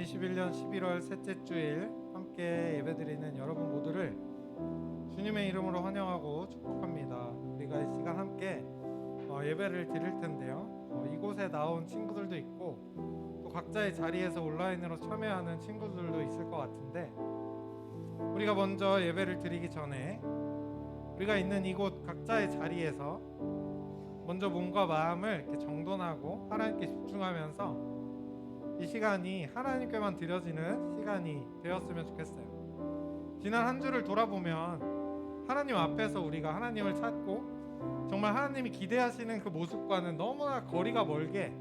2021년 11월 셋째 주일 함께 예배드리는 여러분 모두를 주님의 이름으로 환영하고 축복합니다. 우리가 이 시간 함께 예배를 드릴 텐데요. 이곳에 나온 친구들도 있고 또 각자의 자리에서 온라인으로 참여하는 친구들도 있을 것 같은데, 우리가 먼저 예배를 드리기 전에 우리가 있는 이곳 각자의 자리에서 먼저 몸과 마음을 이렇게 정돈하고 하나님께 집중하면서 이 시간이 하나님께만 드려지는 시간이 되었으면 좋겠어요. 지난 한 주를 돌아보면 하나님 앞에서 우리가 하나님을 찾고 정말 하나님이 기대하시는 그 모습과는 너무나 거리가 멀게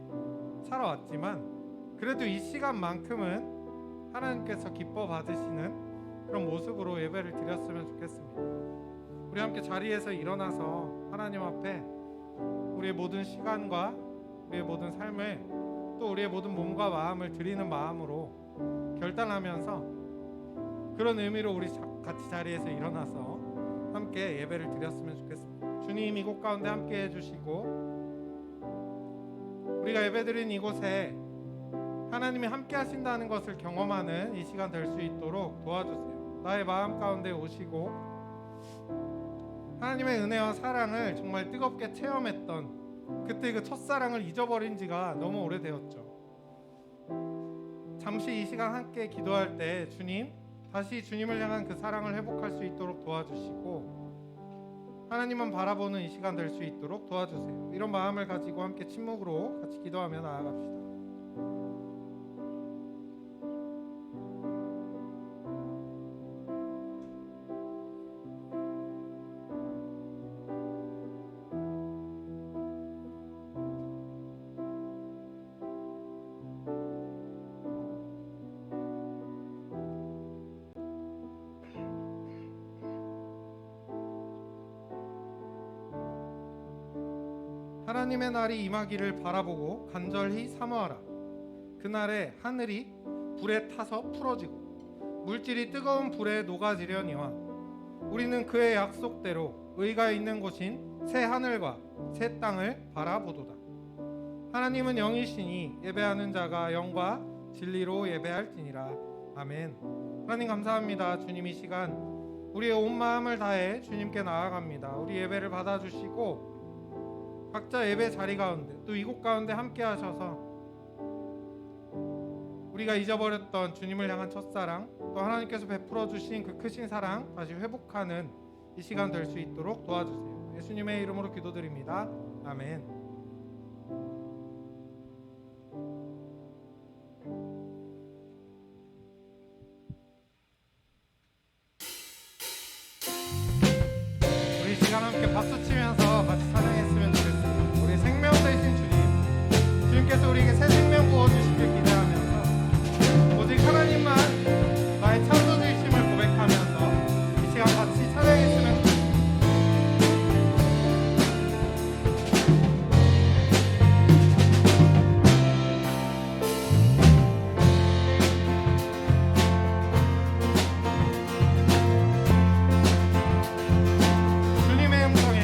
살아왔지만, 그래도 이 시간만큼은 하나님께서 기뻐 받으시는 그런 모습으로 예배를 드렸으면 좋겠습니다. 우리 함께 자리에서 일어나서 하나님 앞에 우리의 모든 시간과 우리의 모든 삶을, 또 우리의 모든 몸과 마음을 드리는 마음으로 결단하면서 그런 의미로 우리 같이 자리에서 일어나서 함께 예배를 드렸으면 좋겠습니다. 주님 이곳 가운데 함께 해주시고 우리가 예배드린 이곳에 하나님이 함께 하신다는 것을 경험하는 이 시간 될 수 있도록 도와주세요. 나의 마음 가운데 오시고 하나님의 은혜와 사랑을 정말 뜨겁게 체험했던 그때 그 첫사랑을 잊어버린 지가 너무 오래되었죠. 잠시 이 시간 함께 기도할 때 주님, 다시 주님을 향한 그 사랑을 회복할 수 있도록 도와주시고 하나님만 바라보는 이 시간 될 수 있도록 도와주세요. 이런 마음을 가지고 함께 침묵으로 같이 기도하며 나아갑시다. 하나님의 날이 임하기를 바라보고 간절히 사모하라. 그날에 하늘이 불에 타서 풀어지고 물질이 뜨거운 불에 녹아지려니와 우리는 그의 약속대로 의가 있는 곳인 새 하늘과 새 땅을 바라보도다. 하나님은 영이시니 예배하는 자가 영과 진리로 예배할지니라. 아멘. 하나님 감사합니다. 주님 이 시간 우리의 온 마음을 다해 주님께 나아갑니다. 우리 예배를 받아주시고 각자 예배 자리 가운데 또 이곳 가운데 함께 하셔서 우리가 잊어버렸던 주님을 향한 첫사랑, 또 하나님께서 베풀어 주신 그 크신 사랑 다시 회복하는 이 시간 될 수 있도록 도와주세요. 예수님의 이름으로 기도드립니다. 아멘. 우리 시간 함께 박수 치면서 같이 찬양했으면 좋겠습니다. 우리 생명 되신 주님, 주님께서 우리에게 새 생명 부어주시길 기대하면서 오직 하나님만 나의 창조주이심을 고백하면서 이 시간 같이 찬양했으면 좋겠습니다. 주님의 음성에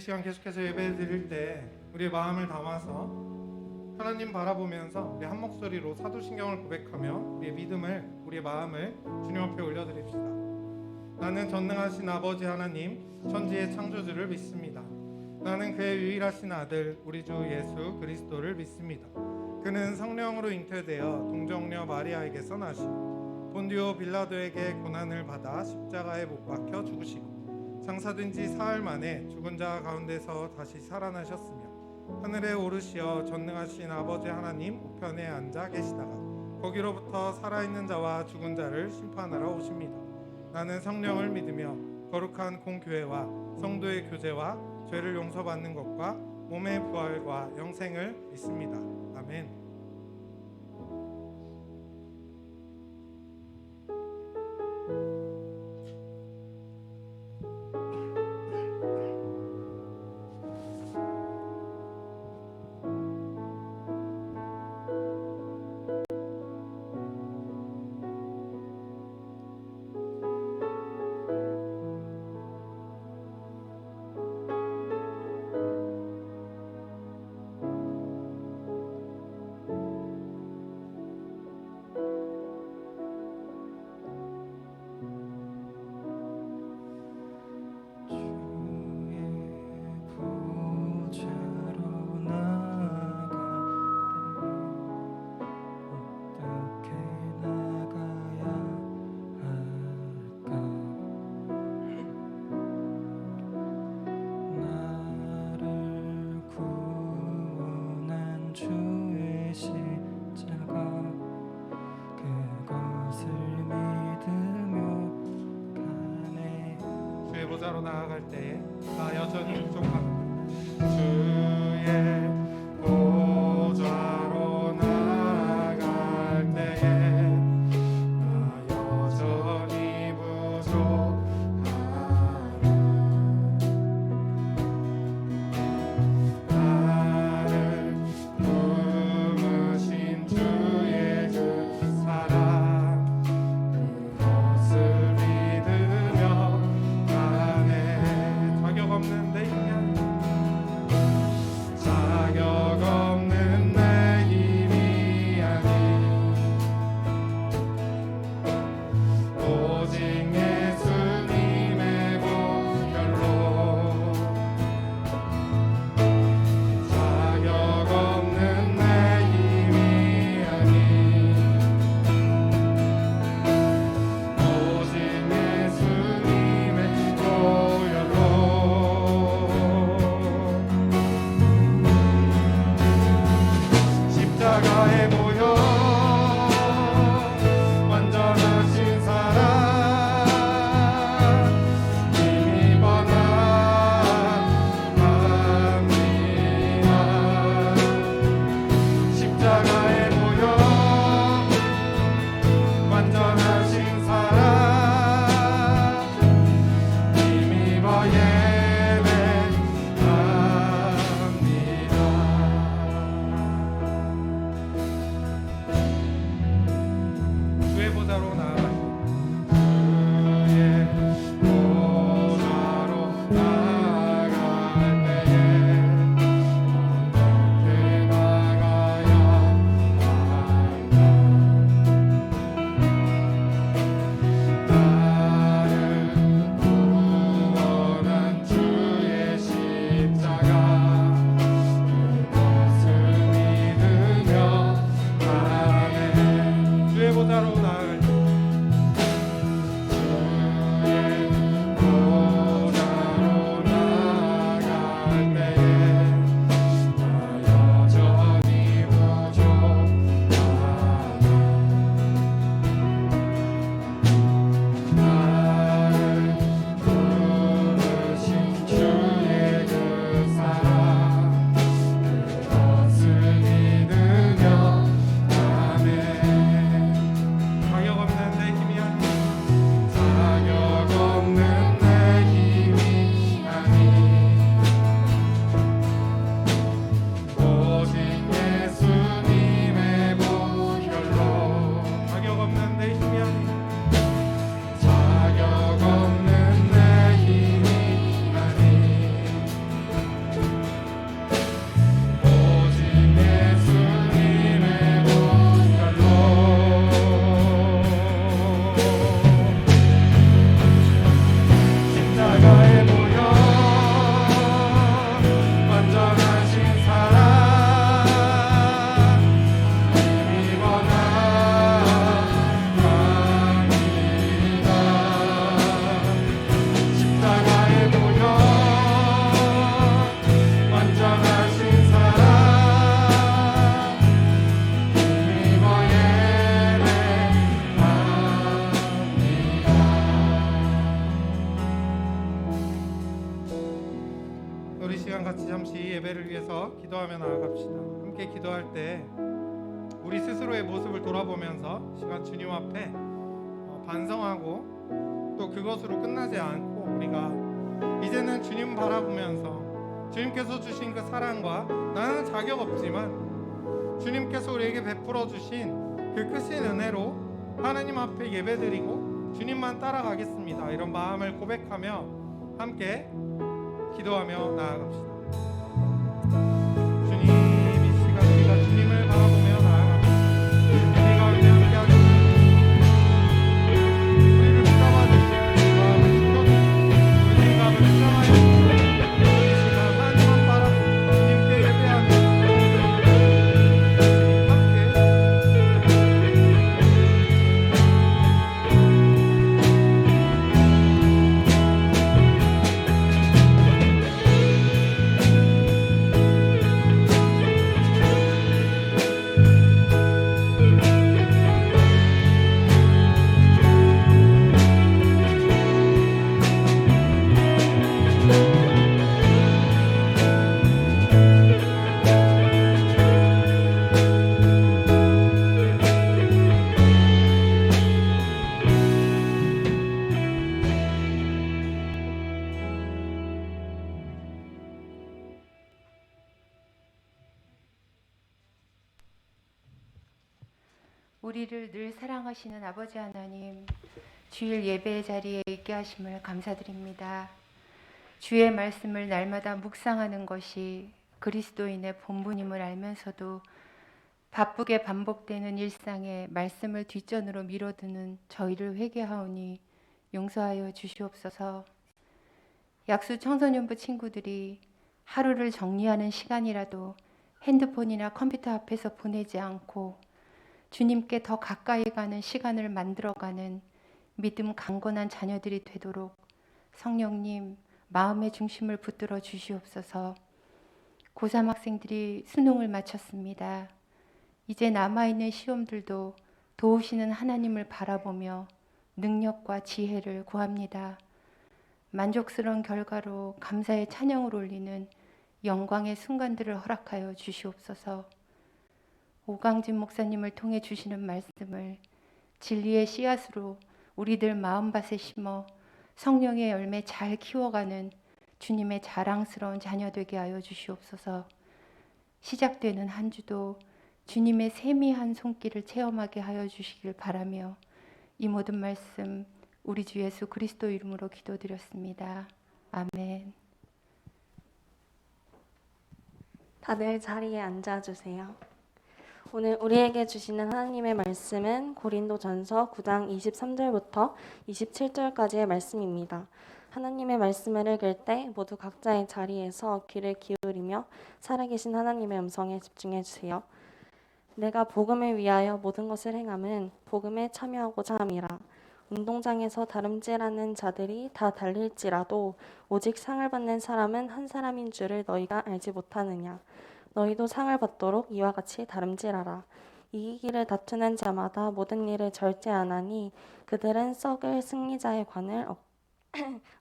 시간 계속해서 예배 드릴 때 우리의 마음을 담아서 하나님 바라보면서 우리 한 목소리로 사도신경을 고백하며 우리의 믿음을, 우리의 마음을 주님 앞에 올려드립시다. 나는 전능하신 아버지 하나님, 천지의 창조주를 믿습니다. 나는 그의 유일하신 아들 우리 주 예수 그리스도를 믿습니다. 그는 성령으로 잉태되어 동정녀 마리아에게서 나시고 본디오 빌라도에게 고난을 받아 십자가에 못 박혀 죽으시고 장사된 지 사흘 만에 죽은 자 가운데서 다시 살아나셨으며 하늘에 오르시어 전능하신 아버지 하나님 우편에 앉아 계시다가 거기로부터 살아있는 자와 죽은 자를 심판하러 오십니다. 나는 성령을 믿으며 거룩한 공교회와 성도의 교제와 죄를 용서받는 것과 몸의 부활과 영생을 믿습니다. 아멘. 보좌로 나아갈 때에 나 여전히 부족합니다. 주의 보좌로 나아갈 때에 나 여전히 부족하네. 나를 부르신 주의 그 사랑 그것을 믿으며 자격 없는 내 힘이 자격 없는 내 힘이 아닌 오직 예수님의 보혈로 자격 없는 내 힘이 아닌 오직 예수님의 보혈로 십자가에 모여 완전하신 사랑 힘입어 나갑니다. 십자가에 모여 완전하신 사랑 힘입어 주의 보좌로 나아갈 때에 어떻게 나가야 할까? 나를 구원한 주의 십자가 그것을 믿으며 아멘. 주의 보좌로 나아갈 때 예배를 위해서 기도하며 나아갑시다. 함께 기도할 때 우리 스스로의 모습을 돌아보면서 시간 주님 앞에 반성하고 또 그것으로 끝나지 않고 우리가 이제는 주님 바라보면서 주님께서 주신 그 사랑과 나는 자격 없지만 주님께서 우리에게 베풀어 주신 그 크신 은혜로 하나님 앞에 예배드리고 주님만 따라가겠습니다. 이런 마음을 고백하며 함께 기도하며 나아갑시다. 주님, 이 시간 우리가 주님을 바라보며 나아갑니다. 우리 가운데 함께 하겠습니다. 우리를 붙잡아 주시고 마음을 지켜주시고 우리 생각을 붙잡아 주시고 이 시간 하나님만 바라보고 주님께 예배하며 주님 함께 우리를 늘 사랑하시는 아버지 하나님, 주일 예배의 자리에 있게 하심을 감사드립니다. 주의 말씀을 날마다 묵상하는 것이 그리스도인의 본분임을 알면서도 바쁘게 반복되는 일상에 말씀을 뒷전으로 미뤄두는 저희를 회개하오니 용서하여 주시옵소서. 약수 청소년부 친구들이 하루를 정리하는 시간이라도 핸드폰이나 컴퓨터 앞에서 보내지 않고 주님께 더 가까이 가는 시간을 만들어가는 믿음 강건한 자녀들이 되도록 성령님 마음의 중심을 붙들어 주시옵소서. 고3 학생들이 수능을 마쳤습니다. 이제 남아있는 시험들도 도우시는 하나님을 바라보며 능력과 지혜를 구합니다. 만족스러운 결과로 감사의 찬양을 올리는 영광의 순간들을 허락하여 주시옵소서. 오강진 목사님을 통해 주시는 말씀을 진리의 씨앗으로 우리들 마음밭에 심어 성령의 열매 잘 키워가는 주님의 자랑스러운 자녀 되게 하여 주시옵소서. 시작되는 한 주도 주님의 세미한 손길을 체험하게 하여 주시길 바라며 이 모든 말씀 우리 주 예수 그리스도 이름으로 기도드렸습니다. 아멘. 다들 자리에 앉아주세요. 오늘 우리에게 주시는 하나님의 말씀은 고린도전서 9장 23절부터 27절까지의 말씀입니다. 하나님의 말씀을 읽을 때 모두 각자의 자리에서 귀를 기울이며 살아계신 하나님의 음성에 집중해 주세요. 내가 복음을 위하여 모든 것을 행함은 복음에 참여하고자 함이라. 운동장에서 다름질하는 자들이 다 달릴지라도 오직 상을 받는 사람은 한 사람인 줄을 너희가 알지 못하느냐. 너희도 상을 받도록 이와 같이 다름질하라. 이기기를 다투는 자마다 모든 일을 절제하나니 그들은 썩을 승리자의 관을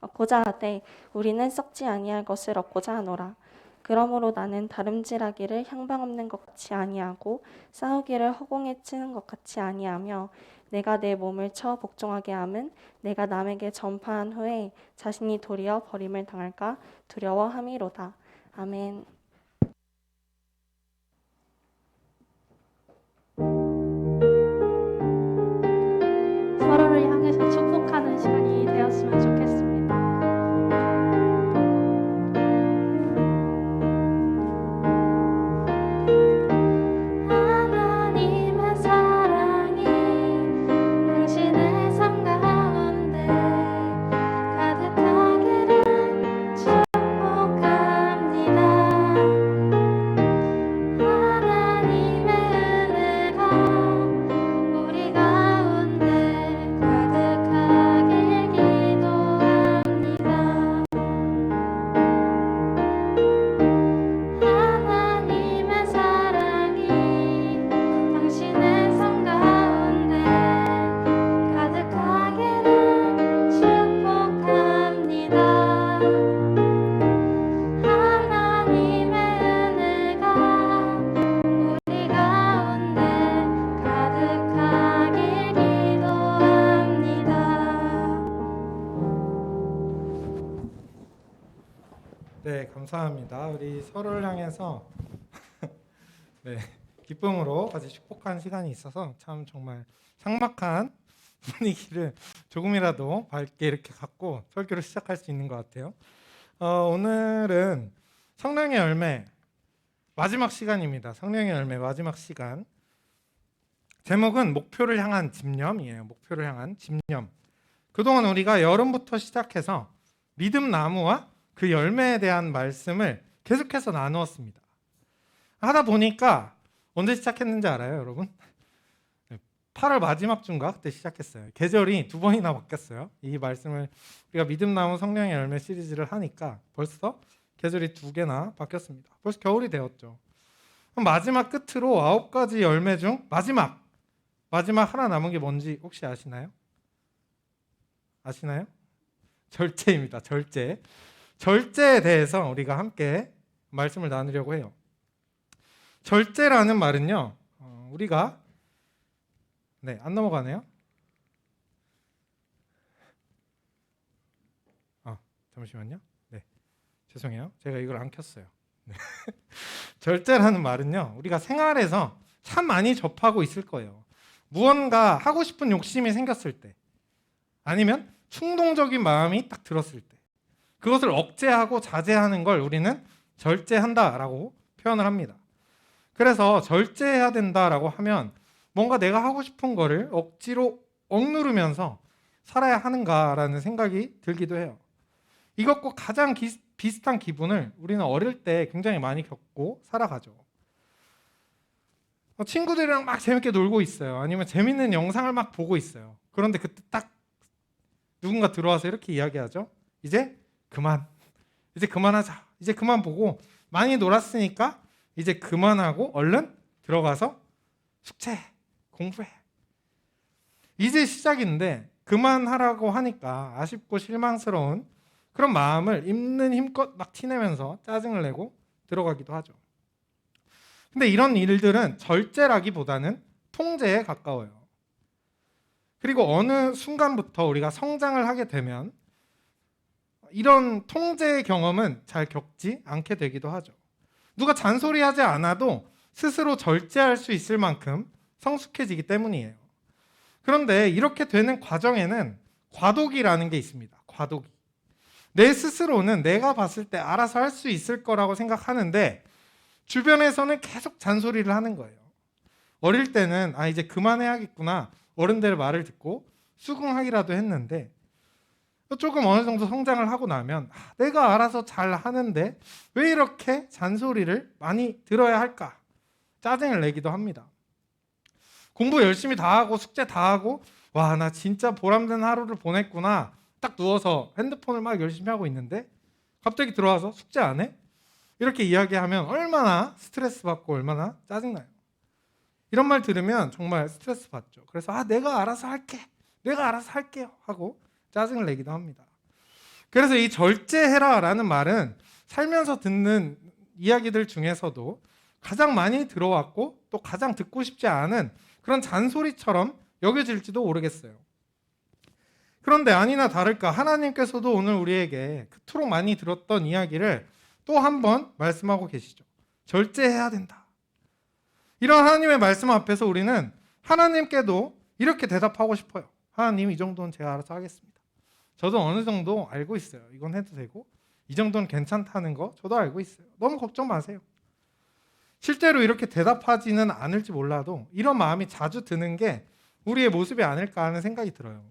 얻고자 하되 우리는 썩지 아니할 것을 얻고자 하노라. 그러므로 나는 다름질하기를 향방 없는 것 같이 아니하고 싸우기를 허공에 치는 것 같이 아니하며 내가 내 몸을 쳐 복종하게 함은 내가 남에게 전파한 후에 자신이 도리어 버림을 당할까 두려워함이로다. 아멘. 서로를 향해서 축복하는 시간이 되었으면 좋겠습니다. 하나님의 사랑이 당신의 삶 가운데 가득하기를 축복합니다. 네, 감사합니다. 우리 서로를 향해서 네, 기쁨으로 같이 축복한 시간이 있어서 참 정말 삭막한 분위기를 조금이라도 밝게 이렇게 갖고 설교를 시작할 수 있는 것 같아요. 오늘은 성령의 열매 마지막 시간입니다. 성령의 열매 마지막 시간. 제목은 목표를 향한 집념이에요. 목표를 향한 집념. 그동안 우리가 여름부터 시작해서 믿음 나무와 그 열매에 대한 말씀을 계속해서 나누었습니다. 하다 보니까 언제 시작했는지 알아요, 여러분? 8월 마지막 주인가 그때 시작했어요. 계절이 2번이나 바뀌었어요. 이 말씀을 우리가 믿음 나무 성령의 열매 시리즈를 하니까 벌써 계절이 2개나 바뀌었습니다. 벌써 겨울이 되었죠. 그럼 마지막 끝으로 9가지 열매 중 마지막 하나 남은 게 뭔지 혹시 아시나요? 아시나요? 절제입니다. 절제. 절제에 대해서 우리가 함께 말씀을 나누려고 해요. 절제라는 말은요, 우리가 안 넘어가네요. 잠시만요. 네, 죄송해요. 제가 이걸 안 켰어요. 네. 절제라는 말은요, 우리가 생활에서 참 많이 접하고 있을 거예요. 무언가 하고 싶은 욕심이 생겼을 때, 아니면 충동적인 마음이 딱 들었을 때, 그것을 억제하고 자제하는 걸 우리는 절제한다라고 표현을 합니다. 그래서 절제해야 된다라고 하면 뭔가 내가 하고 싶은 거를 억지로 억누르면서 살아야 하는가라는 생각이 들기도 해요. 이것과 가장 비슷한 기분을 우리는 어릴 때 굉장히 많이 겪고 살아가죠. 친구들이랑 막 재밌게 놀고 있어요. 아니면 재밌는 영상을 막 보고 있어요. 그런데 그때 딱 누군가 들어와서 이렇게 이야기하죠. 이제 그만하자. 이제 그만 보고 많이 놀았으니까 이제 그만하고 얼른 들어가서 숙제, 공부해. 이제 시작인데 그만하라고 하니까 아쉽고 실망스러운 그런 마음을 있는 힘껏 막 티내면서 짜증을 내고 들어가기도 하죠. 근데 이런 일들은 절제라기보다는 통제에 가까워요. 그리고 어느 순간부터 우리가 성장을 하게 되면 이런 통제의 경험은 잘 겪지 않게 되기도 하죠. 누가 잔소리하지 않아도 스스로 절제할 수 있을 만큼 성숙해지기 때문이에요. 그런데 이렇게 되는 과정에는 과도기라는 게 있습니다. 과도기. 내 스스로는 내가 봤을 때 알아서 할 수 있을 거라고 생각하는데 주변에서는 계속 잔소리를 하는 거예요. 어릴 때는 이제 그만해야겠구나. 어른들의 말을 듣고 수긍하기라도 했는데 조금 어느 정도 성장을 하고 나면 내가 알아서 잘 하는데 왜 이렇게 잔소리를 많이 들어야 할까? 짜증을 내기도 합니다. 공부 열심히 다 하고 숙제 다 하고 와, 나 진짜 보람된 하루를 보냈구나. 딱 누워서 핸드폰을 막 열심히 하고 있는데 갑자기 들어와서 숙제 안 해? 이렇게 이야기하면 얼마나 스트레스 받고 얼마나 짜증나요. 이런 말 들으면 정말 스트레스 받죠. 그래서 내가 알아서 할게요 하고 짜증을 내기도 합니다. 그래서 이 절제해라라는 말은 살면서 듣는 이야기들 중에서도 가장 많이 들어왔고 또 가장 듣고 싶지 않은 그런 잔소리처럼 여겨질지도 모르겠어요. 그런데 아니나 다를까 하나님께서도 오늘 우리에게 그토록 많이 들었던 이야기를 또 한 번 말씀하고 계시죠. 절제해야 된다. 이런 하나님의 말씀 앞에서 우리는 하나님께도 이렇게 대답하고 싶어요. 하나님, 이 정도는 제가 알아서 하겠습니다. 저도 어느 정도 알고 있어요. 이건 해도 되고 이 정도는 괜찮다는 거 저도 알고 있어요. 너무 걱정 마세요. 실제로 이렇게 대답하지는 않을지 몰라도 이런 마음이 자주 드는 게 우리의 모습이 아닐까 하는 생각이 들어요.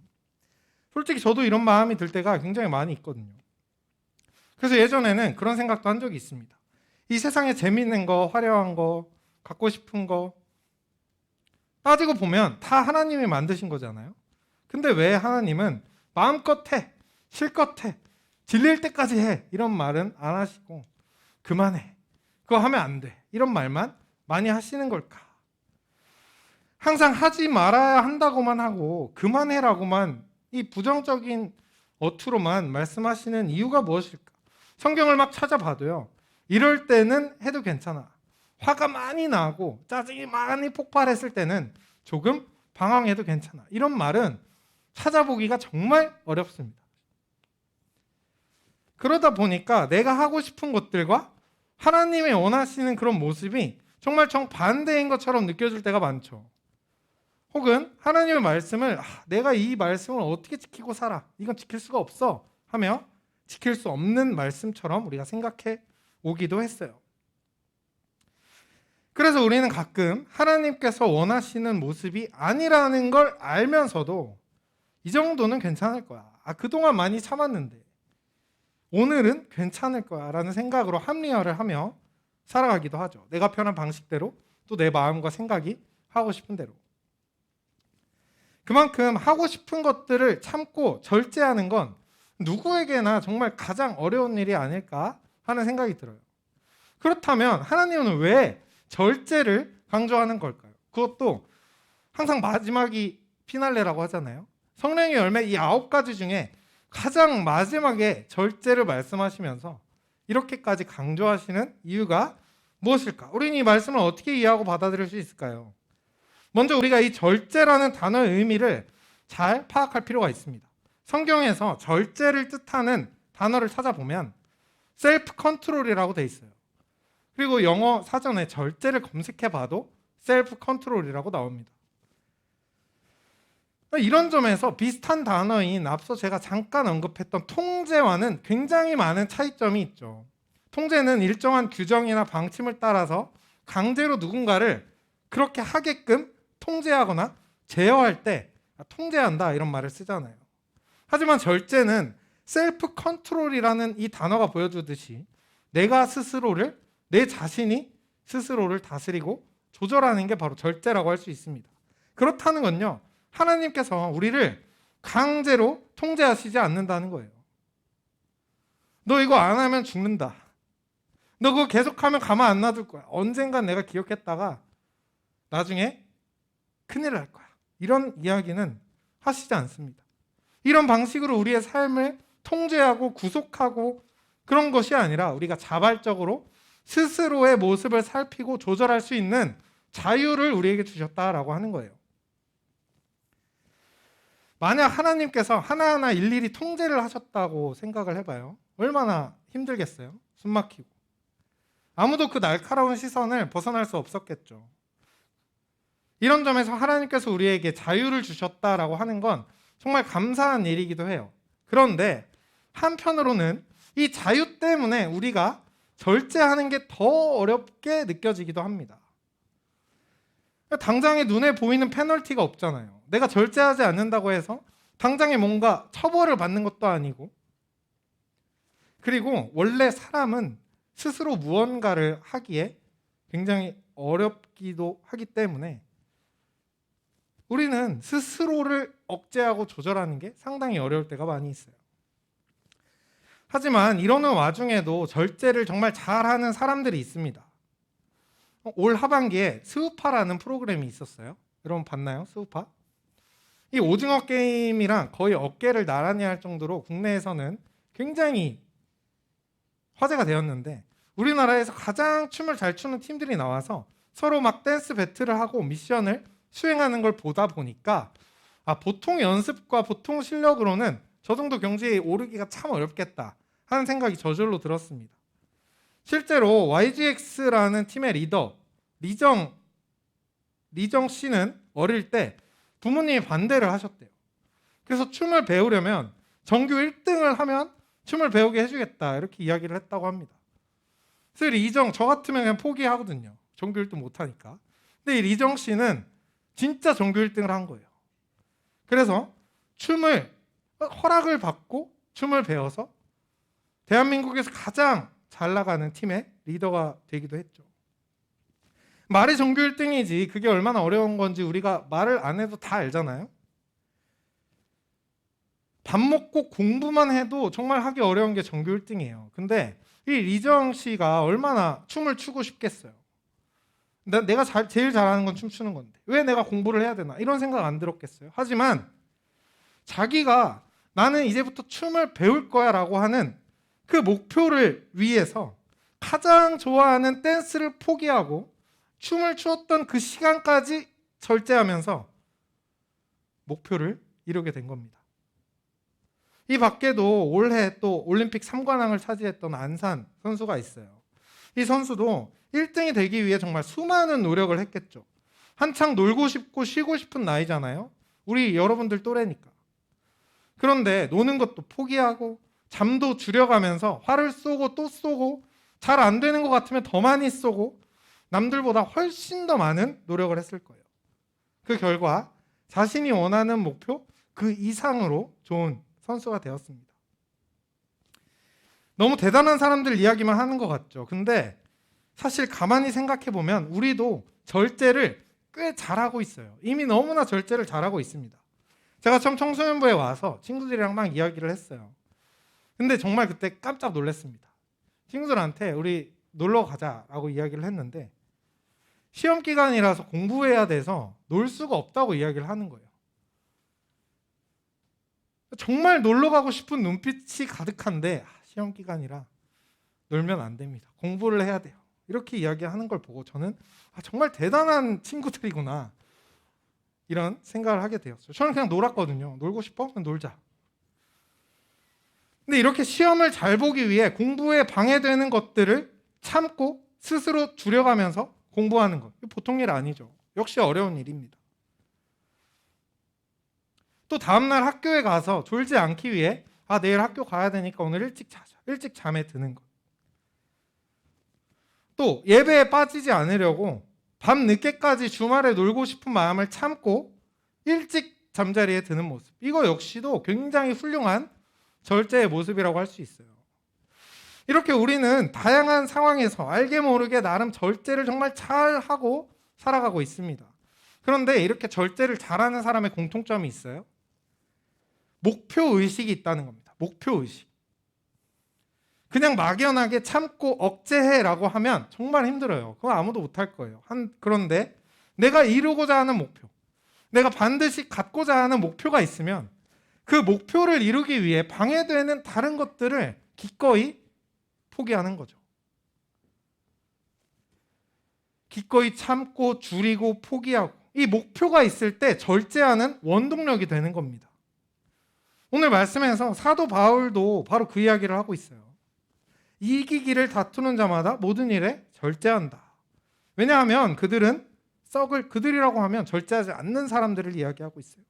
솔직히 저도 이런 마음이 들 때가 굉장히 많이 있거든요. 그래서 예전에는 그런 생각도 한 적이 있습니다. 이 세상에 재미있는 거, 화려한 거, 갖고 싶은 거 따지고 보면 다 하나님이 만드신 거잖아요. 근데 왜 하나님은 마음껏 해, 실컷 해, 질릴 때까지 해 이런 말은 안 하시고 그만해, 그거 하면 안 돼 이런 말만 많이 하시는 걸까? 항상 하지 말아야 한다고만 하고 그만해라고만 이 부정적인 어투로만 말씀하시는 이유가 무엇일까? 성경을 막 찾아봐도요. 이럴 때는 해도 괜찮아. 화가 많이 나고 짜증이 많이 폭발했을 때는 조금 방황해도 괜찮아. 이런 말은 찾아보기가 정말 어렵습니다. 그러다 보니까 내가 하고 싶은 것들과 하나님의 원하시는 그런 모습이 정말 정반대인 것처럼 느껴질 때가 많죠. 혹은 하나님의 말씀을 내가 이 말씀을 어떻게 지키고 살아? 이건 지킬 수가 없어 하며 지킬 수 없는 말씀처럼 우리가 생각해 오기도 했어요. 그래서 우리는 가끔 하나님께서 원하시는 모습이 아니라는 걸 알면서도 이 정도는 괜찮을 거야. 그동안 많이 참았는데 오늘은 괜찮을 거야 라는 생각으로 합리화를 하며 살아가기도 하죠. 내가 편한 방식대로, 또 내 마음과 생각이 하고 싶은 대로. 그만큼 하고 싶은 것들을 참고 절제하는 건 누구에게나 정말 가장 어려운 일이 아닐까 하는 생각이 들어요. 그렇다면 하나님은 왜 절제를 강조하는 걸까요? 그것도 항상 마지막이 피날레라고 하잖아요. 성령의 열매 이 9가지 중에 가장 마지막에 절제를 말씀하시면서 이렇게까지 강조하시는 이유가 무엇일까? 우리는 이 말씀을 어떻게 이해하고 받아들일 수 있을까요? 먼저 우리가 이 절제라는 단어의 의미를 잘 파악할 필요가 있습니다. 성경에서 절제를 뜻하는 단어를 찾아보면 셀프 컨트롤이라고 돼 있어요. 그리고 영어 사전에 절제를 검색해봐도 셀프 컨트롤이라고 나옵니다. 이런 점에서 비슷한 단어인 앞서 제가 잠깐 언급했던 통제와는 굉장히 많은 차이점이 있죠. 통제는 일정한 규정이나 방침을 따라서 강제로 누군가를 그렇게 하게끔 통제하거나 제어할 때 통제한다 이런 말을 쓰잖아요. 하지만 절제는 셀프 컨트롤이라는 이 단어가 보여주듯이 내가 스스로를, 내 자신이 스스로를 다스리고 조절하는 게 바로 절제라고 할 수 있습니다. 그렇다는 건요, 하나님께서 우리를 강제로 통제하시지 않는다는 거예요. 너 이거 안 하면 죽는다. 너 그거 계속하면 가만 안 놔둘 거야. 언젠간 내가 기억했다가 나중에 큰일 날 거야. 이런 이야기는 하시지 않습니다. 이런 방식으로 우리의 삶을 통제하고 구속하고 그런 것이 아니라 우리가 자발적으로 스스로의 모습을 살피고 조절할 수 있는 자유를 우리에게 주셨다라고 하는 거예요. 만약 하나님께서 하나하나 일일이 통제를 하셨다고 생각을 해봐요. 얼마나 힘들겠어요? 숨 막히고. 아무도 그 날카로운 시선을 벗어날 수 없었겠죠. 이런 점에서 하나님께서 우리에게 자유를 주셨다라고 하는 건 정말 감사한 일이기도 해요. 그런데 한편으로는 이 자유 때문에 우리가 절제하는 게 더 어렵게 느껴지기도 합니다. 당장에 눈에 보이는 페널티가 없잖아요. 내가 절제하지 않는다고 해서 당장에 뭔가 처벌을 받는 것도 아니고, 그리고 원래 사람은 스스로 무언가를 하기에 굉장히 어렵기도 하기 때문에 우리는 스스로를 억제하고 조절하는 게 상당히 어려울 때가 많이 있어요. 하지만 이러는 와중에도 절제를 정말 잘하는 사람들이 있습니다. 올 하반기에 스우파라는 프로그램이 있었어요. 여러분 봤나요? 스우파? 이 오징어 게임이랑 거의 어깨를 나란히 할 정도로 국내에서는 굉장히 화제가 되었는데, 우리나라에서 가장 춤을 잘 추는 팀들이 나와서 서로 막 댄스 배틀을 하고 미션을 수행하는 걸 보다 보니까 보통 연습과 보통 실력으로는 저 정도 경지에 오르기가 참 어렵겠다 하는 생각이 저절로 들었습니다. 실제로 YGX라는 팀의 리더 리정 씨는 어릴 때 부모님이 반대를 하셨대요. 그래서 춤을 배우려면 전교 1등을 하면 춤을 배우게 해주겠다 이렇게 이야기를 했다고 합니다. 그래서 리정, 저 같으면 그냥 포기하거든요. 전교 1등 못하니까. 근데 이 리정 씨는 진짜 전교 1등을 한 거예요. 그래서 춤을 허락을 받고 춤을 배워서 대한민국에서 가장 잘 나가는 팀의 리더가 되기도 했죠. 말이 전교 1등이지 그게 얼마나 어려운 건지 우리가 말을 안 해도 다 알잖아요. 밥 먹고 공부만 해도 정말 하기 어려운 게 전교 1등이에요. 근데 이 리정 씨가 얼마나 춤을 추고 싶겠어요. 내가 제일 잘하는 건 춤추는 건데 왜 내가 공부를 해야 되나 이런 생각 안 들었겠어요. 하지만 자기가 나는 이제부터 춤을 배울 거야 라고 하는 그 목표를 위해서 가장 좋아하는 댄스를 포기하고 춤을 추었던 그 시간까지 절제하면서 목표를 이루게 된 겁니다. 이 밖에도 올해 또 올림픽 3관왕을 차지했던 안산 선수가 있어요. 이 선수도 1등이 되기 위해 정말 수많은 노력을 했겠죠. 한창 놀고 싶고 쉬고 싶은 나이잖아요. 우리 여러분들 또래니까. 그런데 노는 것도 포기하고 잠도 줄여가면서 화를 쏘고 또 쏘고 잘 안 되는 것 같으면 더 많이 쏘고 남들보다 훨씬 더 많은 노력을 했을 거예요. 그 결과 자신이 원하는 목표 그 이상으로 좋은 선수가 되었습니다. 너무 대단한 사람들 이야기만 하는 것 같죠. 근데 사실 가만히 생각해 보면 우리도 절제를 꽤 잘하고 있어요. 이미 너무나 절제를 잘하고 있습니다. 제가 처음 청소년부에 와서 친구들이랑 막 이야기를 했어요. 근데 정말 그때 깜짝 놀랐습니다. 친구들한테 우리 놀러 가자라고 이야기를 했는데 시험 기간이라서 공부해야 돼서 놀 수가 없다고 이야기를 하는 거예요. 정말 놀러 가고 싶은 눈빛이 가득한데 시험 기간이라 놀면 안 됩니다. 공부를 해야 돼요. 이렇게 이야기하는 걸 보고 저는 정말 대단한 친구들이구나 이런 생각을 하게 되었어요. 저는 그냥 놀았거든요. 놀고 싶어? 그냥 놀자. 근데 이렇게 시험을 잘 보기 위해 공부에 방해되는 것들을 참고 스스로 줄여가면서 공부하는 것. 보통 일 아니죠. 역시 어려운 일입니다. 또 다음날 학교에 가서 졸지 않기 위해 내일 학교 가야 되니까 오늘 일찍 자자. 일찍 잠에 드는 것. 또 예배에 빠지지 않으려고 밤 늦게까지 주말에 놀고 싶은 마음을 참고 일찍 잠자리에 드는 모습. 이거 역시도 굉장히 훌륭한 절제의 모습이라고 할 수 있어요. 이렇게 우리는 다양한 상황에서 알게 모르게 나름 절제를 정말 잘하고 살아가고 있습니다. 그런데 이렇게 절제를 잘하는 사람의 공통점이 있어요. 목표의식이 있다는 겁니다. 목표의식. 그냥 막연하게 참고 억제해라고 하면 정말 힘들어요. 그거 아무도 못할 거예요. 그런데 내가 이루고자 하는 목표, 내가 반드시 갖고자 하는 목표가 있으면 그 목표를 이루기 위해 방해되는 다른 것들을 기꺼이 포기하는 거죠. 기꺼이 참고 줄이고 포기하고 이 목표가 있을 때 절제하는 원동력이 되는 겁니다. 오늘 말씀에서 사도 바울도 바로 그 이야기를 하고 있어요. 이기기를 다투는 자마다 모든 일에 절제한다. 왜냐하면 그들이라고 하면 절제하지 않는 사람들을 이야기하고 있어요.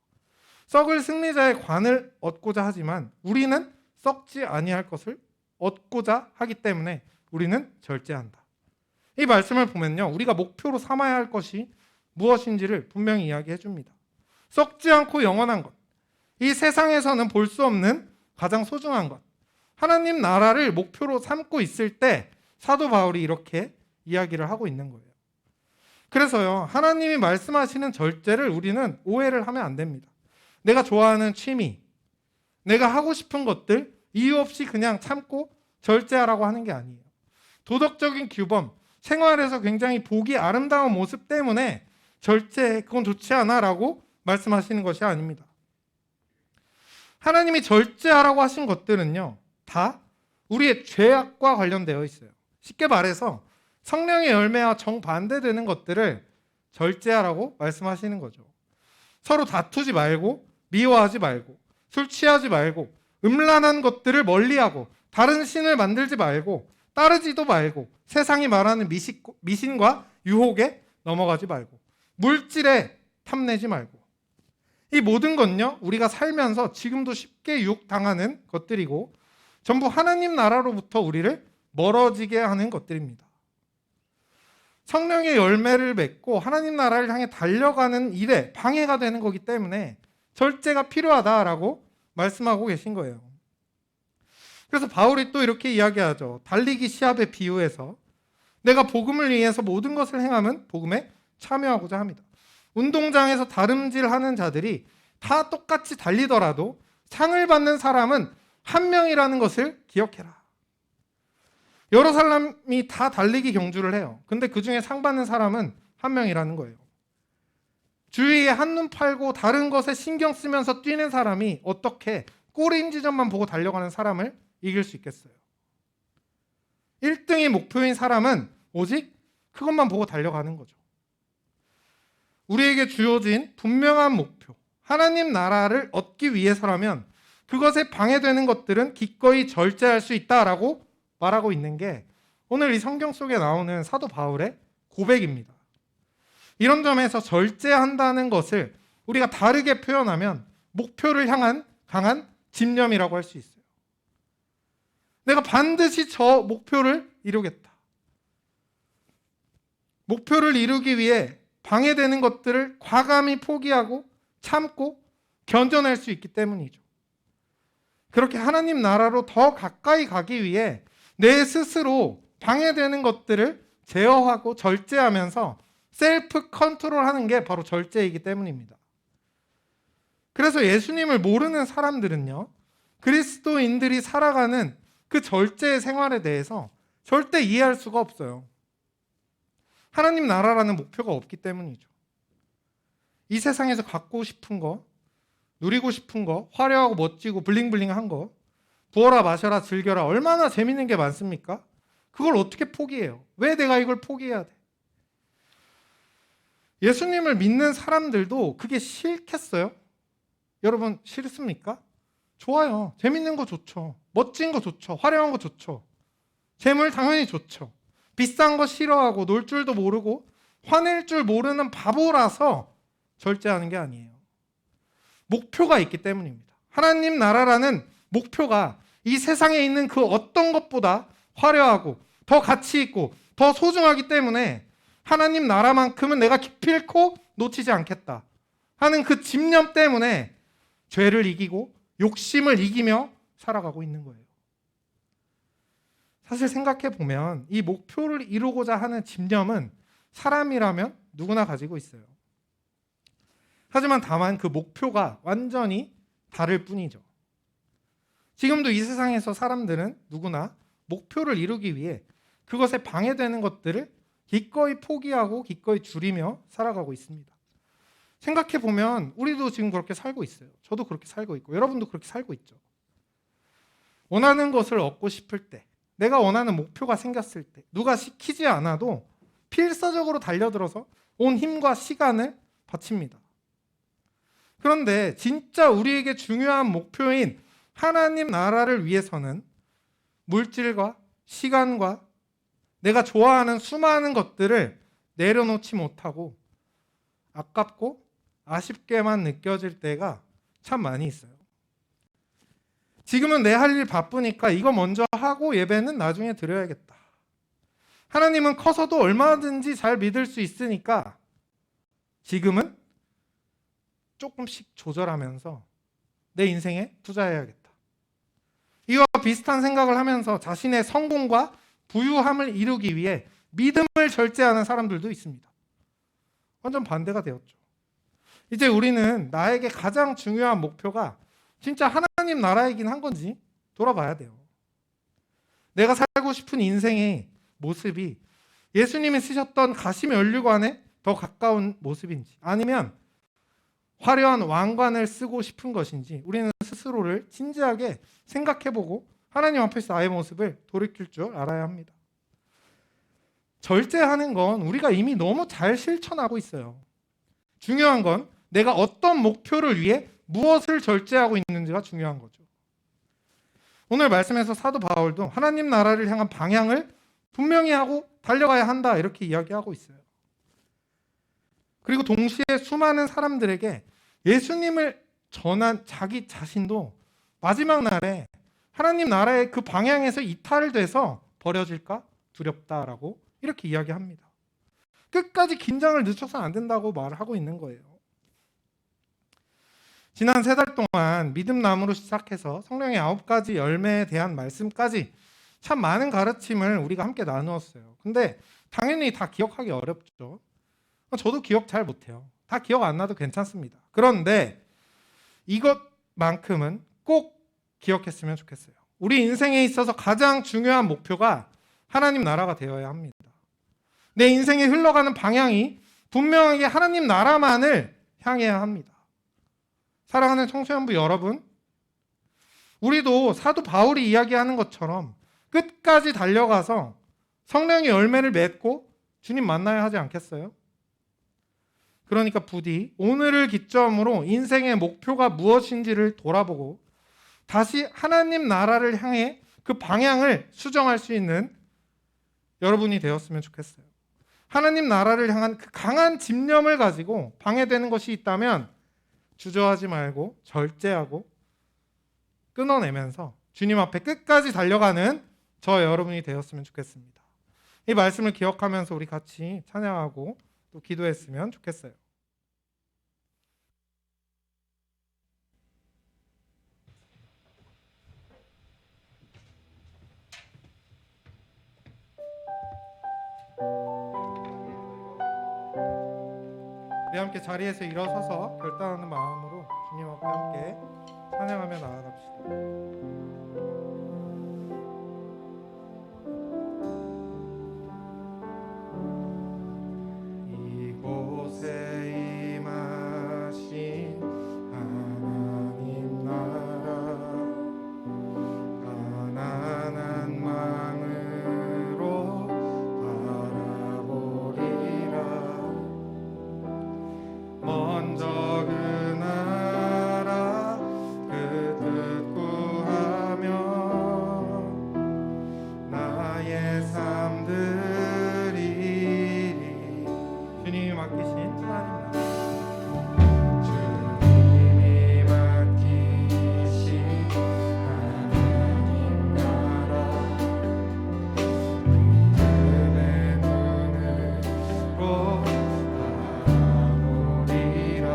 썩을 승리자의 관을 얻고자 하지만 우리는 썩지 아니할 것을 얻고자 하기 때문에 우리는 절제한다. 이 말씀을 보면요, 우리가 목표로 삼아야 할 것이 무엇인지를 분명히 이야기해 줍니다. 썩지 않고 영원한 것, 이 세상에서는 볼 수 없는 가장 소중한 것, 하나님 나라를 목표로 삼고 있을 때 사도 바울이 이렇게 이야기를 하고 있는 거예요. 그래서요, 하나님이 말씀하시는 절제를 우리는 오해를 하면 안 됩니다. 내가 좋아하는 취미, 내가 하고 싶은 것들 이유 없이 그냥 참고 절제하라고 하는 게 아니에요. 도덕적인 규범, 생활에서 굉장히 보기 아름다운 모습 때문에 절제해, 그건 좋지 않아 라고 말씀하시는 것이 아닙니다. 하나님이 절제하라고 하신 것들은요, 다 우리의 죄악과 관련되어 있어요. 쉽게 말해서 성령의 열매와 정반대되는 것들을 절제하라고 말씀하시는 거죠. 서로 다투지 말고, 미워하지 말고, 술 취하지 말고, 음란한 것들을 멀리하고, 다른 신을 만들지 말고, 따르지도 말고, 세상이 말하는 미신과 유혹에 넘어가지 말고, 물질에 탐내지 말고. 이 모든 건요, 우리가 살면서 지금도 쉽게 유혹당하는 것들이고 전부 하나님 나라로부터 우리를 멀어지게 하는 것들입니다. 성령의 열매를 맺고 하나님 나라를 향해 달려가는 일에 방해가 되는 거기 때문에 절제가 필요하다라고 말씀하고 계신 거예요. 그래서 바울이 또 이렇게 이야기하죠. 달리기 시합에 비유해서 내가 복음을 위해서 모든 것을 행하면 복음에 참여하고자 합니다. 운동장에서 다름질하는 자들이 다 똑같이 달리더라도 상을 받는 사람은 한 명이라는 것을 기억해라. 여러 사람이 다 달리기 경주를 해요. 근데 그 중에 상 받는 사람은 한 명이라는 거예요. 주위에 한눈 팔고 다른 것에 신경 쓰면서 뛰는 사람이 어떻게 꼬리 지점만 보고 달려가는 사람을 이길 수 있겠어요? 1등이 목표인 사람은 오직 그것만 보고 달려가는 거죠. 우리에게 주어진 분명한 목표, 하나님 나라를 얻기 위해서라면 그것에 방해되는 것들은 기꺼이 절제할 수 있다라고 말하고 있는 게 오늘 이 성경 속에 나오는 사도 바울의 고백입니다. 이런 점에서 절제한다는 것을 우리가 다르게 표현하면 목표를 향한 강한 집념이라고 할 수 있어요. 내가 반드시 저 목표를 이루겠다. 목표를 이루기 위해 방해되는 것들을 과감히 포기하고 참고 견뎌낼 수 있기 때문이죠. 그렇게 하나님 나라로 더 가까이 가기 위해 내 스스로 방해되는 것들을 제어하고 절제하면서 셀프 컨트롤하는 게 바로 절제이기 때문입니다. 그래서 예수님을 모르는 사람들은요, 그리스도인들이 살아가는 그 절제의 생활에 대해서 절대 이해할 수가 없어요. 하나님 나라라는 목표가 없기 때문이죠. 이 세상에서 갖고 싶은 거, 누리고 싶은 거, 화려하고 멋지고 블링블링한 거, 부어라 마셔라 즐겨라, 얼마나 재밌는 게 많습니까? 그걸 어떻게 포기해요? 왜 내가 이걸 포기해야 돼? 예수님을 믿는 사람들도 그게 싫겠어요? 여러분 싫습니까? 좋아요. 재밌는 거 좋죠. 멋진 거 좋죠. 화려한 거 좋죠. 재물 당연히 좋죠. 비싼 거 싫어하고 놀 줄도 모르고 화낼 줄 모르는 바보라서 절제하는 게 아니에요. 목표가 있기 때문입니다. 하나님 나라라는 목표가 이 세상에 있는 그 어떤 것보다 화려하고 더 가치 있고 더 소중하기 때문에 하나님 나라만큼은 내가 기필코 놓치지 않겠다 하는 그 집념 때문에 죄를 이기고 욕심을 이기며 살아가고 있는 거예요. 사실 생각해 보면 이 목표를 이루고자 하는 집념은 사람이라면 누구나 가지고 있어요. 하지만 다만 그 목표가 완전히 다를 뿐이죠. 지금도 이 세상에서 사람들은 누구나 목표를 이루기 위해 그것에 방해되는 것들을 기꺼이 포기하고 기꺼이 줄이며 살아가고 있습니다. 생각해 보면 우리도 지금 그렇게 살고 있어요. 저도 그렇게 살고 있고 여러분도 그렇게 살고 있죠. 원하는 것을 얻고 싶을 때, 내가 원하는 목표가 생겼을 때 누가 시키지 않아도 필사적으로 달려들어서 온 힘과 시간을 바칩니다. 그런데 진짜 우리에게 중요한 목표인 하나님 나라를 위해서는 물질과 시간과 내가 좋아하는 수많은 것들을 내려놓지 못하고 아깝고 아쉽게만 느껴질 때가 참 많이 있어요. 지금은 내 할 일 바쁘니까 이거 먼저 하고 예배는 나중에 드려야겠다. 하나님은 커서도 얼마든지 잘 믿을 수 있으니까 지금은 조금씩 조절하면서 내 인생에 투자해야겠다. 이와 비슷한 생각을 하면서 자신의 성공과 부유함을 이루기 위해 믿음을 절제하는 사람들도 있습니다. 완전 반대가 되었죠. 이제 우리는 나에게 가장 중요한 목표가 진짜 하나님 나라이긴 한 건지 돌아봐야 돼요. 내가 살고 싶은 인생의 모습이 예수님이 쓰셨던 가시의 면류관에 더 가까운 모습인지 아니면 화려한 왕관을 쓰고 싶은 것인지 우리는 스스로를 진지하게 생각해보고 하나님 앞에서 나의 모습을 돌이킬 줄 알아야 합니다. 절제하는 건 우리가 이미 너무 잘 실천하고 있어요. 중요한 건 내가 어떤 목표를 위해 무엇을 절제하고 있는지가 중요한 거죠. 오늘 말씀에서 사도 바울도 하나님 나라를 향한 방향을 분명히 하고 달려가야 한다 이렇게 이야기하고 있어요. 그리고 동시에 수많은 사람들에게 예수님을 전한 자기 자신도 마지막 날에 하나님 나라의 그 방향에서 이탈돼서 버려질까 두렵다라고 이렇게 이야기합니다. 끝까지 긴장을 늦춰서는 안 된다고 말을 하고 있는 거예요. 지난 3달 동안 믿음나무로 시작해서 성령의 9가지 열매에 대한 말씀까지 참 많은 가르침을 우리가 함께 나누었어요. 근데 당연히 다 기억하기 어렵죠. 저도 기억 잘 못해요. 다 기억 안 나도 괜찮습니다. 그런데 이것만큼은 꼭 기억했으면 좋겠어요. 우리 인생에 있어서 가장 중요한 목표가 하나님 나라가 되어야 합니다. 내 인생이 흘러가는 방향이 분명하게 하나님 나라만을 향해야 합니다. 사랑하는 청소년부 여러분, 우리도 사도 바울이 이야기하는 것처럼 끝까지 달려가서 성령의 열매를 맺고 주님 만나야 하지 않겠어요? 그러니까 부디 오늘을 기점으로 인생의 목표가 무엇인지를 돌아보고 다시 하나님 나라를 향해 그 방향을 수정할 수 있는 여러분이 되었으면 좋겠어요. 하나님 나라를 향한 그 강한 집념을 가지고 방해되는 것이 있다면 주저하지 말고 절제하고 끊어내면서 주님 앞에 끝까지 달려가는 저 여러분이 되었으면 좋겠습니다. 이 말씀을 기억하면서 우리 같이 찬양하고 또 기도했으면 좋겠어요. 우리 함께 자리에서 일어서서 결단하는 마음으로 주님 앞에 함께 찬양하며 나아갑시다. 이곳에 임하신 하나님 나라 가난한 마음으로 바라보리라. 먼저 그 나라 그 뜻 구하며 나의 삶 드리리. 주님이 맡기신 하나님 나라, 주님이 맡기신 하나님 나라 믿음의 눈으로 바라보리라.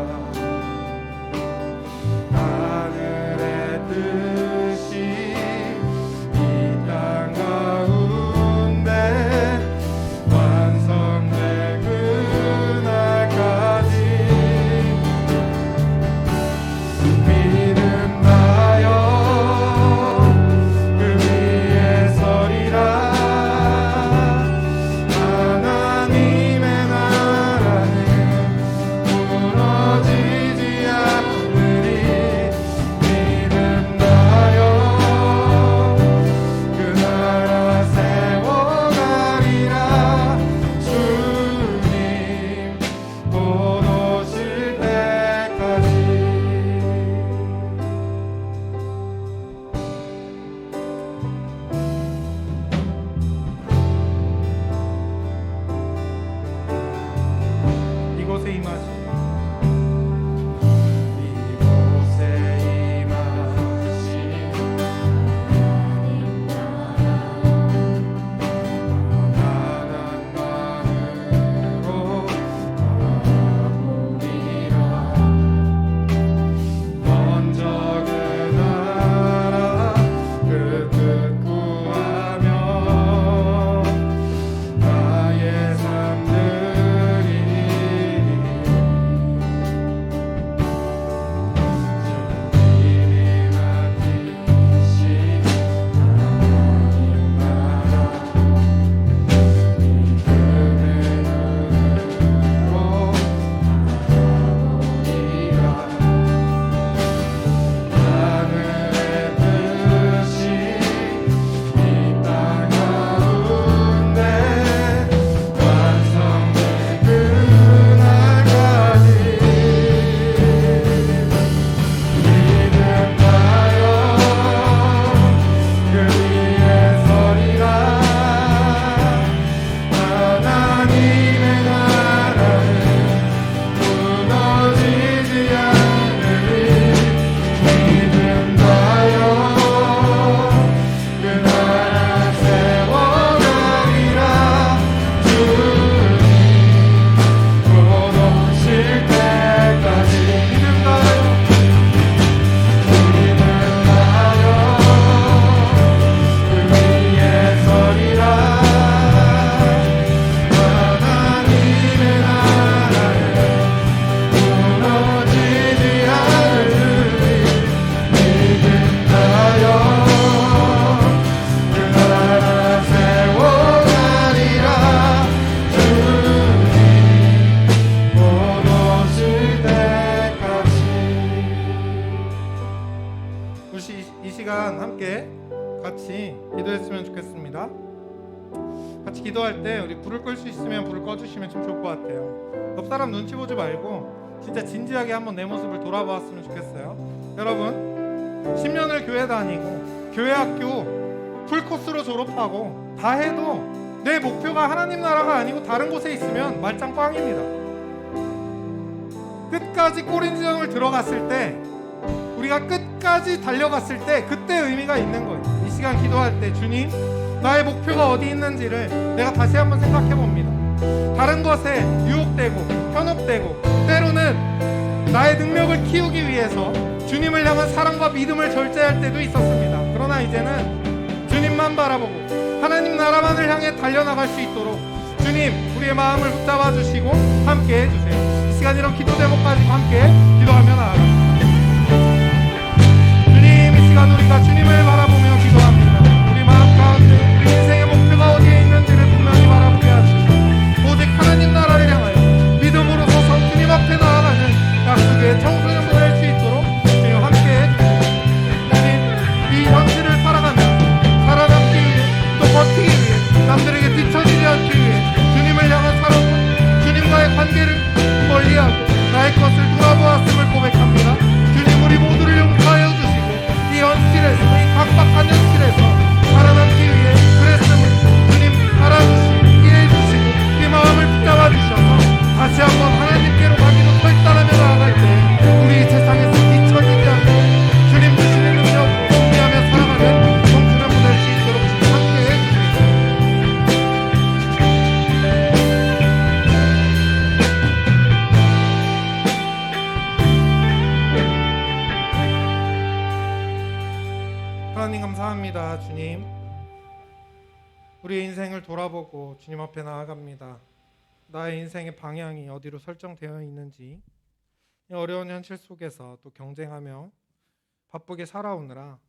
하늘의 뜻이 이 땅 가운데 완성될 그날까지 믿음 다여 그 위에 서리라. 하나님의 나라는 무너지지 않으리. 믿음 다여 그 나라 세워가리라. 주님 곧 오실 때까지. 이곳에 임하신 하나님 나라 가난한 마음으로 바라보리라. 먼저 그 나라 그 뜻 구하며 나의 삶 드리리. 주님이 맡기신 하나님 나라 믿음의 눈으로 바라보리라. 하늘의 뜻이 이 땅 가운데 완성될 그날까지 믿음 다여 그 위에 서리라. 하나님의 나라는 무너지지 않으리. 믿음 다여 그 나라 세워가리라. 주님 곧 오실 때까지. 믿음 다여 그 위에 서리라. 하나님의 나라는 무너지지 않으리. 믿음 다여 그 나라 세워가리라. 주님 곧 오실 때까지. 이 시간 함께 같이 기도했으면 좋겠습니다. 같이 기도할 때 우리 불을 끌 수 있으면 불을 꺼주시면 참 좋을 것 같아요. 옆 사람 눈치 보지 말고 진짜 진지하게 한번 내 모습을 돌아보았으면 좋겠어요. 여러분, 10년을 교회 다니고 교회 학교 풀코스로 졸업하고 다 해도 내 목표가 하나님 나라가 아니고 다른 곳에 있으면 말짱 꽝입니다. 끝까지 꼬린지점을 들어갔을 때, 우리가 끝까지 달려갔을 때 그때 의미가 있는 거예요. 이 시간 기도할 때 주님, 나의 목표가 어디 있는지를 내가 다시 한번 생각해 봅니다. 다른 것에 유혹되고 현혹되고 때로는 나의 능력을 키우기 위해서 주님을 향한 사랑과 믿음을 절제할 때도 있었습니다. 그러나 이제는 주님만 바라보고 하나님 나라만을 향해 달려나갈 수 있도록 주님, 우리의 마음을 붙잡아 주시고 함께 해주세요. 이 시간 이런 기도 제목까지 함께 기도하며 나아갑니다. 주님, 이 시간 우리가 주님을 바라보며 기도합니다. 우리 마음 가운데 우리 인생의 목표가 어디에 있는지를 분명히 바라보게 하시고 오직 하나님 나라를 향하여 믿음으로 서서 주님 앞에 나아가는 약속의 청소년부 될 수 있도록 주님 함께 해주세요. 주님, 이 현실을 살아가며 살아남기 위해 또 버티기 위해 남들에게 뒤처지지 않기 위해 주님을 향한 사랑과 주님과의 관계를 멀리하고 나의 것을 돌아보았음을 고백합니다. 주님, 우리 모두를 용서하여 주시고 이 현실에서, 이 각박한 현실에서 살아남기 위해 그랬음을 주님 알아주시고 이해해 주시고 이 마음을 붙잡아 주셔서 다시 한번 하나님께로 가기로 결단하며 나아갈 때 우리 세상에서 뒤처지지 않고 주님 주시는 능력으로 준비하며 살아가는 청소년부 될 수 있도록 주님 함께해 주세요. 하나님 감사합니다. 주님, 우리의 인생을 돌아보고 주님 앞에 나아갑니다. 나의 인생의 방향이 어디로 설정되어 있는지, 이 어려운 현실 속에서 또 경쟁하며 바쁘게 살아오느라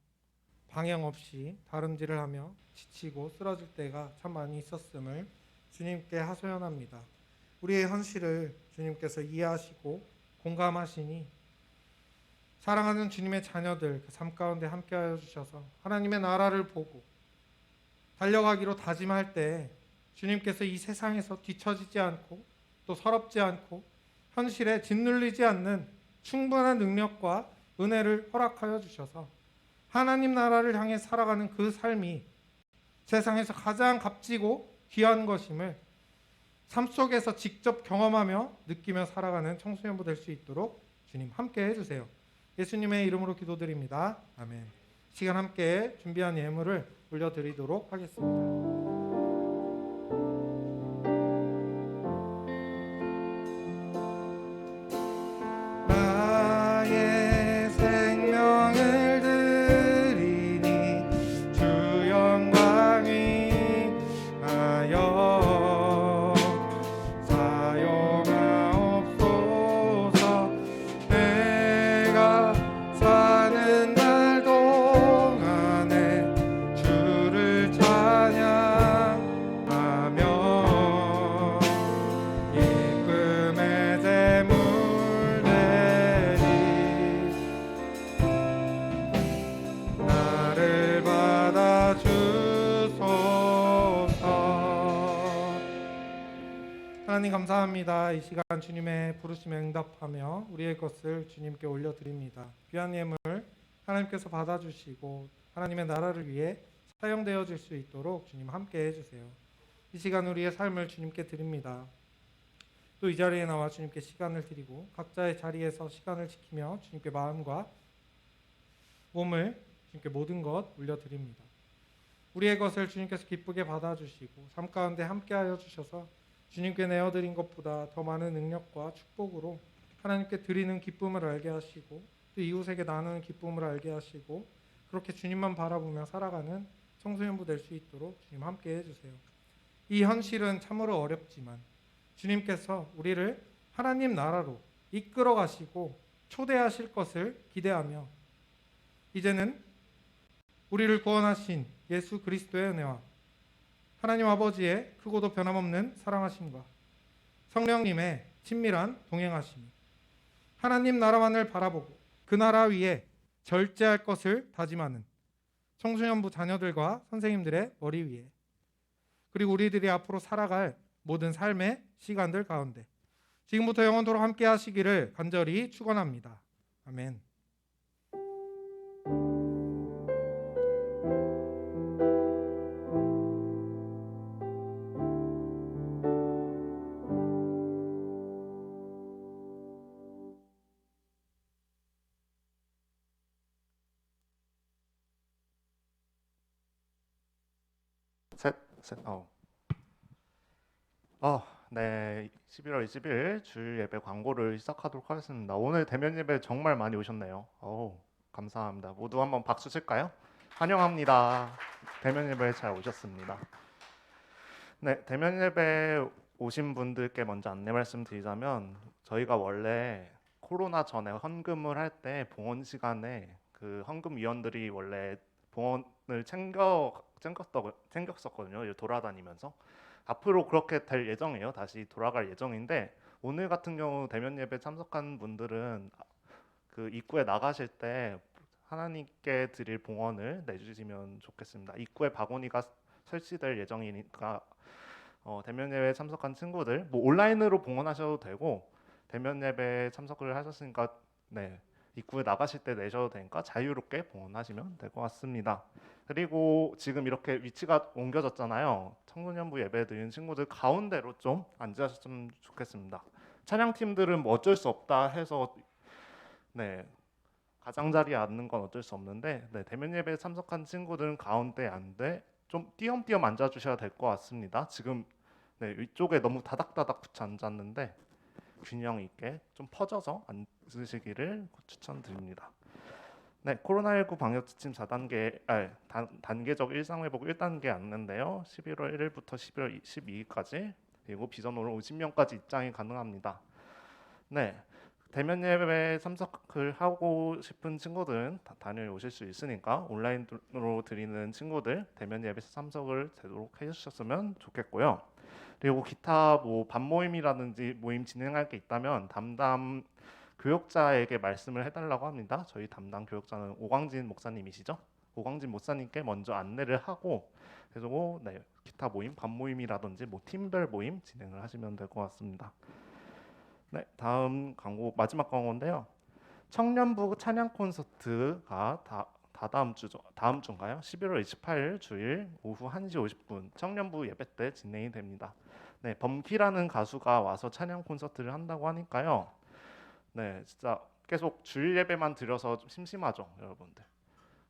방향 없이 다름질을 하며 지치고 쓰러질 때가 참 많이 있었음을 주님께 하소연합니다. 우리의 현실을 주님께서 이해하시고 공감하시니 사랑하는 주님의 자녀들 그 삶 가운데 함께하여 주셔서 하나님의 나라를 보고 달려가기로 다짐할 때 주님께서 이 세상에서 뒤처지지 않고 또 서럽지 않고 현실에 짓눌리지 않는 충분한 능력과 은혜를 허락하여 주셔서 하나님 나라를 향해 살아가는 그 삶이 세상에서 가장 값지고 귀한 것임을 삶 속에서 직접 경험하며 느끼며 살아가는 청소년부 될 수 있도록 주님 함께 해주세요. 예수님의 이름으로 기도드립니다. 아멘. 시간 함께 준비한 예물을 올려드리도록 하겠습니다. 나의 생명을 드리니 주 영광 위하여 사용하옵소서. 내가 사는 날 동안에 주를 찬양하며 기쁨의 제물 나를 받아 주소서. 하나님 감사합니다. 이 시간 주님의 부르심에 응답하며 우리의 것을 주님께 올려드립니다. 귀한 예물 하나님께서 받아주시고 하나님의 나라를 위해 사용되어질 수 있도록 주님 함께 해주세요. 이 시간 우리의 삶을 주님께 드립니다. 또 이 자리에 나와 주님께 시간을 드리고 각자의 자리에서 시간을 지키며 주님께 마음과 몸을 주님께 모든 것 올려드립니다. 우리의 것을 주님께서 기쁘게 받아주시고 삶 가운데 함께하여 주셔서 주님께 내어드린 것보다 더 많은 능력과 축복으로 하나님께 드리는 기쁨을 알게 하시고 또 이웃에게 나누는 기쁨을 알게 하시고 그렇게 주님만 바라보며 살아가는 청소년부 될 수 있도록 주님 함께 해주세요. 이 현실은 참으로 어렵지만 주님께서 우리를 하나님 나라로 이끌어 가시고 초대하실 것을 기대하며 이제는 우리를 구원하신 예수 그리스도의 은혜와 하나님 아버지의 크고도 변함없는 사랑하심과 성령님의 친밀한 동행하심이 하나님 나라만을 바라보고 그 나라 위에 절제할 것을 다짐하는 청소년부 자녀들과 선생님들의 머리 위에 그리고 우리들이 앞으로 살아갈 모든 삶의 시간들 가운데 지금부터 영원토록 함께 하시기를 간절히 축원합니다. 아멘. 셋, 셋. 네. 11월 20일 주일 예배 광고를 시작하도록 하겠습니다. 오늘 대면 예배 정말 많이 오셨네요. 감사합니다. 모두 한번 박수 칠까요? 환영합니다. 대면 예배에 잘 오셨습니다. 네, 대면 예배 오신 분들께 먼저 안내 말씀드리자면 저희가 원래 코로나 전에 헌금을 할 때 봉헌 시간에 그 헌금 위원들이 원래 봉헌을 챙겼었거든요. 돌아다니면서 앞으로 그렇게 될 예정이에요. 다시 돌아갈 예정인데 오늘 같은 경우 대면 예배 참석한 분들은 그 입구에 나가실 때 하나님께 드릴 봉헌을 내주시면 좋겠습니다. 입구에 바구니가 설치될 예정이니까 대면 예배에 참석한 친구들 뭐 온라인으로 봉헌하셔도 되고 대면 예배에 참석을 하셨으니까 네 입구에 나가실 때 내셔도 되니까 자유롭게 봉헌하시면 될 것 같습니다. 그리고 지금 이렇게 위치가 옮겨졌잖아요. 청소년부 예배 드리는 친구들 가운데로 좀 앉으셨으면 좋겠습니다. 찬양팀들은 뭐 어쩔 수 없다 해서 네 가장자리에 앉는 건 어쩔 수 없는데 네, 대면 예배에 참석한 친구들은 가운데 앉되 좀 띄엄띄엄 앉아주셔야 될 것 같습니다. 지금 네, 위쪽에 너무 다닥다닥 붙여 앉았는데 균형 있게 좀 퍼져서 앉으시기를 추천드립니다. 네, 코로나19 방역 지침 4단계 단계적 일상회복 1단계 안내인데요. 11월 1일부터 11월 12일까지 그리고 비전으로 50명까지 입장이 가능합니다. 네, 대면 예배에 참석을 하고 싶은 친구들은 다녀오실 수 있으니까 온라인으로 드리는 친구들 대면 예배 참석을 되도록 해주셨으면 좋겠고요. 그리고 기타 뭐 반모임이라든지 모임 진행할 게 있다면 담당 교역자에게 말씀을 해달라고 합니다. 저희 담당 교역자는 오광진 목사님이시죠? 오광진 목사님께 먼저 안내를 하고 그리고 네, 기타 모임, 반모임이라든지 뭐 팀별 모임 진행을 하시면 될 것 같습니다. 네, 다음 광고 마지막 광고인데요. 청년부 찬양 콘서트가 다음 주인가요? 11월 28일 주일 오후 1시 50분 청년부 예배 때 진행이 됩니다. 네, 범키라는 가수가 와서 찬양 콘서트를 한다고 하니까요. 네, 진짜 계속 주일 예배만 드려서 좀 심심하죠, 여러분들.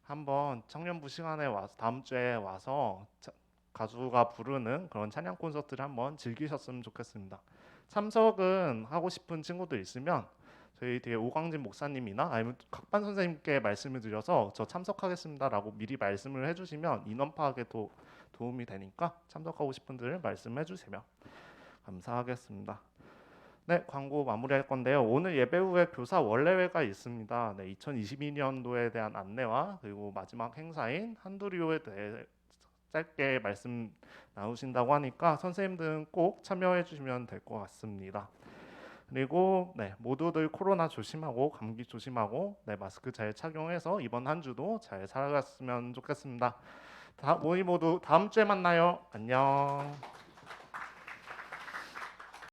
한번 청년부 시간에 와서 다음 주에 와서 가수가 부르는 그런 찬양 콘서트를 한번 즐기셨으면 좋겠습니다. 참석은 하고 싶은 친구들 있으면 저희 뒤에 오광진 목사님이나 아니면 각반 선생님께 말씀을 드려서 저 참석하겠습니다라고 미리 말씀을 해주시면 인원 파악에 도움이 되니까 참석하고 싶은 분들 말씀해 주시면 감사하겠습니다. 네, 광고 마무리할 건데요. 오늘 예배 후에 교사 원래회가 있습니다. 네, 2022년도에 대한 안내와 그리고 마지막 행사인 한두리오에 대해 짧게 말씀 나누신다고 하니까 선생님들은 꼭 참여해 주시면 될 것 같습니다. 그리고 네, 모두들 코로나 조심하고 감기 조심하고 네, 마스크 잘 착용해서 이번 한 주도 잘 살아갔으면 좋겠습니다. 우리 모두 다음 주에 만나요. 안녕.